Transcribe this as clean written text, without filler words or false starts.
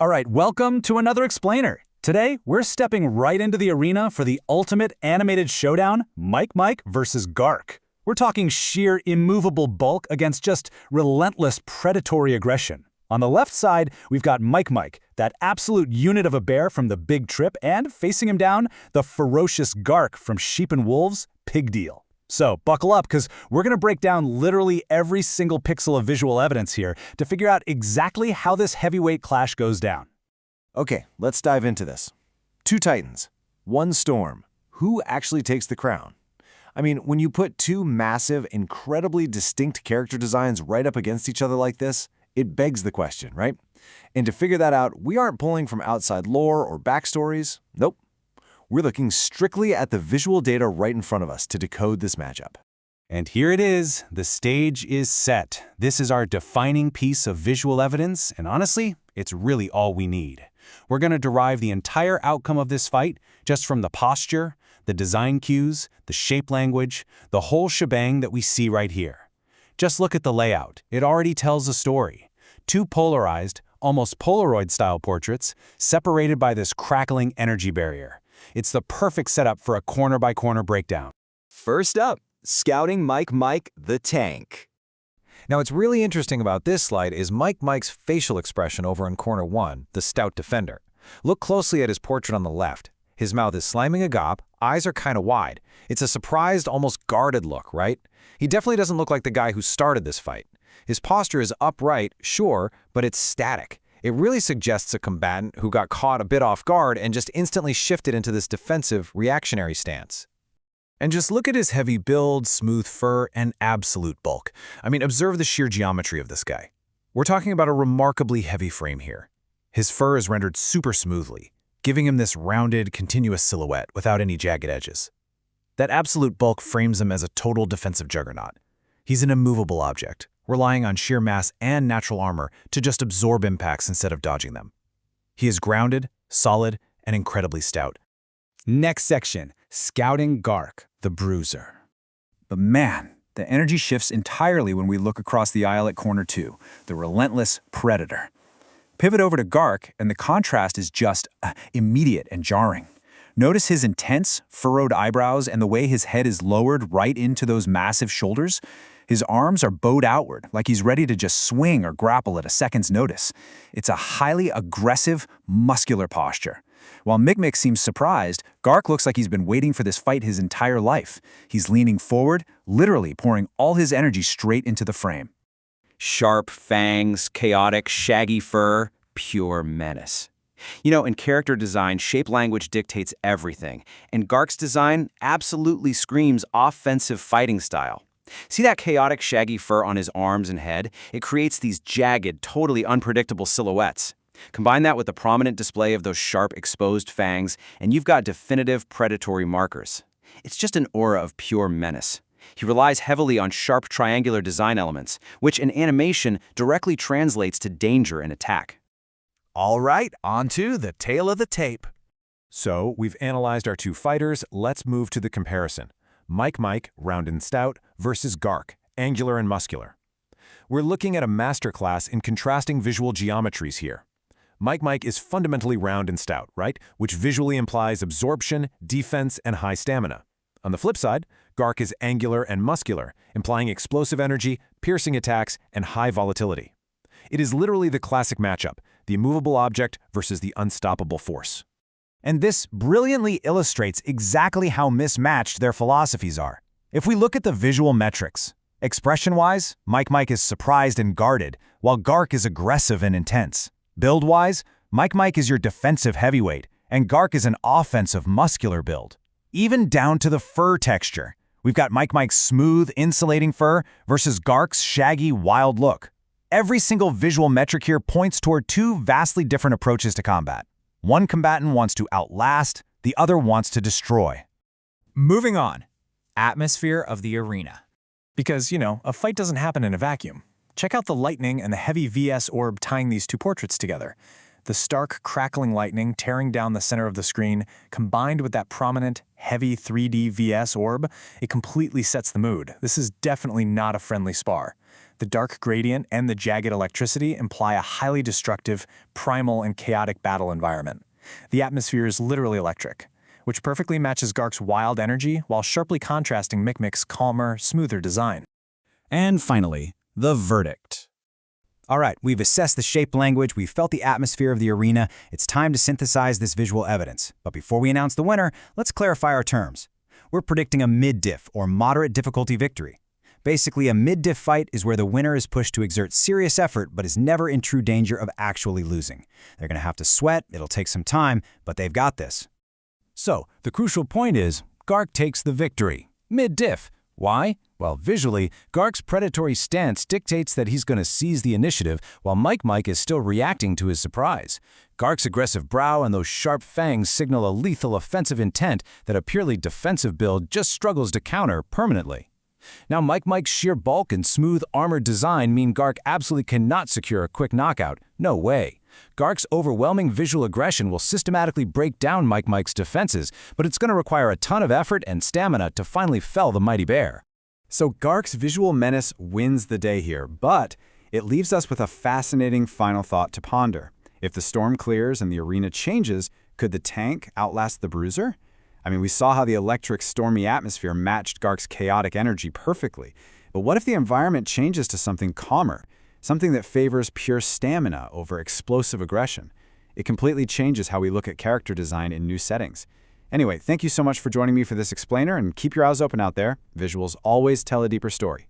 All right, welcome to another Explainer. Today, we're stepping right into the arena for the ultimate animated showdown, Mike versus Gark. We're talking sheer immovable bulk against just relentless predatory aggression. On the left side, we've got Mike, that absolute unit of a bear from the Big Trip, and facing him down, the ferocious Gark from Sheep and Wolves, Pig Deal. So buckle up, because we're going to break down literally every single pixel of visual evidence here to figure out exactly how this heavyweight clash goes down. Okay, let's dive into this. Two titans, one storm. Who actually takes the crown? I mean, when you put two massive, incredibly distinct character designs right up against each other like this, it begs the question, right? And to figure that out, we aren't pulling from outside lore or backstories. Nope. We're looking strictly at the visual data right in front of us to decode this matchup. And here it is. The stage is set. This is our defining piece of visual evidence, and honestly, it's really all we need. We're going to derive the entire outcome of this fight just from the posture, the design cues, the shape language, the whole shebang that we see right here. Just look at the layout. It already tells a story. Two polarized, almost Polaroid-style portraits, separated by this crackling energy barrier. It's the perfect setup for a corner-by-corner breakdown. First up, scouting Mike the Tank. Now, what's really interesting about this slide is Mike's facial expression over in corner 1, the stout defender. Look closely at his portrait on the left. His mouth is sliming agape, eyes are kind of wide. It's a surprised, almost guarded look, right? He definitely doesn't look like the guy who started this fight. His posture is upright, sure, but it's static. It really suggests a combatant who got caught a bit off guard and just instantly shifted into this defensive, reactionary stance. And just look at his heavy build, smooth fur, and absolute bulk. I mean, observe the sheer geometry of this guy. We're talking about a remarkably heavy frame here. His fur is rendered super smoothly, giving him this rounded, continuous silhouette without any jagged edges. That absolute bulk frames him as a total defensive juggernaut. He's an immovable object, relying on sheer mass and natural armor to just absorb impacts instead of dodging them. He is grounded, solid, and incredibly stout. Next section, scouting Gark, the Bruiser. But man, the energy shifts entirely when we look across the aisle at corner 2, the relentless predator. Pivot over to Gark, and the contrast is just immediate and jarring. Notice his intense, furrowed eyebrows and the way his head is lowered right into those massive shoulders. His arms are bowed outward, like he's ready to just swing or grapple at a second's notice. It's a highly aggressive, muscular posture. While Mick seems surprised, Gark looks like he's been waiting for this fight his entire life. He's leaning forward, literally pouring all his energy straight into the frame. Sharp fangs, chaotic, shaggy fur, pure menace. You know, in character design, shape language dictates everything, and Gark's design absolutely screams offensive fighting style. See that chaotic, shaggy fur on his arms and head? It creates these jagged, totally unpredictable silhouettes. Combine that with the prominent display of those sharp, exposed fangs, and you've got definitive predatory markers. It's just an aura of pure menace. He relies heavily on sharp triangular design elements, which in animation directly translates to danger and attack. All right, on to the tail of the tape. So, we've analyzed our two fighters. Let's move to the comparison. Mike, round and stout, versus Gark, angular and muscular. We're looking at a masterclass in contrasting visual geometries here. Mike is fundamentally round and stout, right? Which visually implies absorption, defense, and high stamina. On the flip side, Gark is angular and muscular, implying explosive energy, piercing attacks, and high volatility. It is literally the classic matchup, the immovable object versus the unstoppable force. And this brilliantly illustrates exactly how mismatched their philosophies are. If we look at the visual metrics, expression-wise, Mike is surprised and guarded, while Gark is aggressive and intense. Build-wise, Mike is your defensive heavyweight, and Gark is an offensive muscular build. Even down to the fur texture, we've got Mike's smooth, insulating fur versus Gark's shaggy, wild look. Every single visual metric here points toward two vastly different approaches to combat. One combatant wants to outlast, the other wants to destroy. Moving on, atmosphere of the arena. Because, a fight doesn't happen in a vacuum. Check out the lightning and the heavy VS orb tying these two portraits together. The stark, crackling lightning tearing down the center of the screen, combined with that prominent, heavy 3D VS orb, it completely sets the mood. This is definitely not a friendly spar. The dark gradient and the jagged electricity imply a highly destructive, primal, and chaotic battle environment. The atmosphere is literally electric, which perfectly matches Gark's wild energy while sharply contrasting Micmic's calmer, smoother design. And finally, the verdict. All right, we've assessed the shape language, we've felt the atmosphere of the arena, it's time to synthesize this visual evidence. But before we announce the winner, let's clarify our terms. We're predicting a mid-diff, or moderate difficulty victory. Basically, a mid-diff fight is where the winner is pushed to exert serious effort but is never in true danger of actually losing. They're going to have to sweat, it'll take some time, but they've got this. So, the crucial point is, Gark takes the victory. Mid-diff. Why? Well, visually, Gark's predatory stance dictates that he's going to seize the initiative while Mike is still reacting to his surprise. Gark's aggressive brow and those sharp fangs signal a lethal offensive intent that a purely defensive build just struggles to counter permanently. Now, Mike's sheer bulk and smooth armored design mean Gark absolutely cannot secure a quick knockout. No way. Gark's overwhelming visual aggression will systematically break down Mike's defenses, but it's going to require a ton of effort and stamina to finally fell the mighty bear. So Gark's visual menace wins the day here, but it leaves us with a fascinating final thought to ponder. If the storm clears and the arena changes, could the tank outlast the bruiser? I mean, we saw how the electric, stormy atmosphere matched Gark's chaotic energy perfectly. But what if the environment changes to something calmer? Something that favors pure stamina over explosive aggression? It completely changes how we look at character design in new settings. Anyway, thank you so much for joining me for this explainer, and keep your eyes open out there. Visuals always tell a deeper story.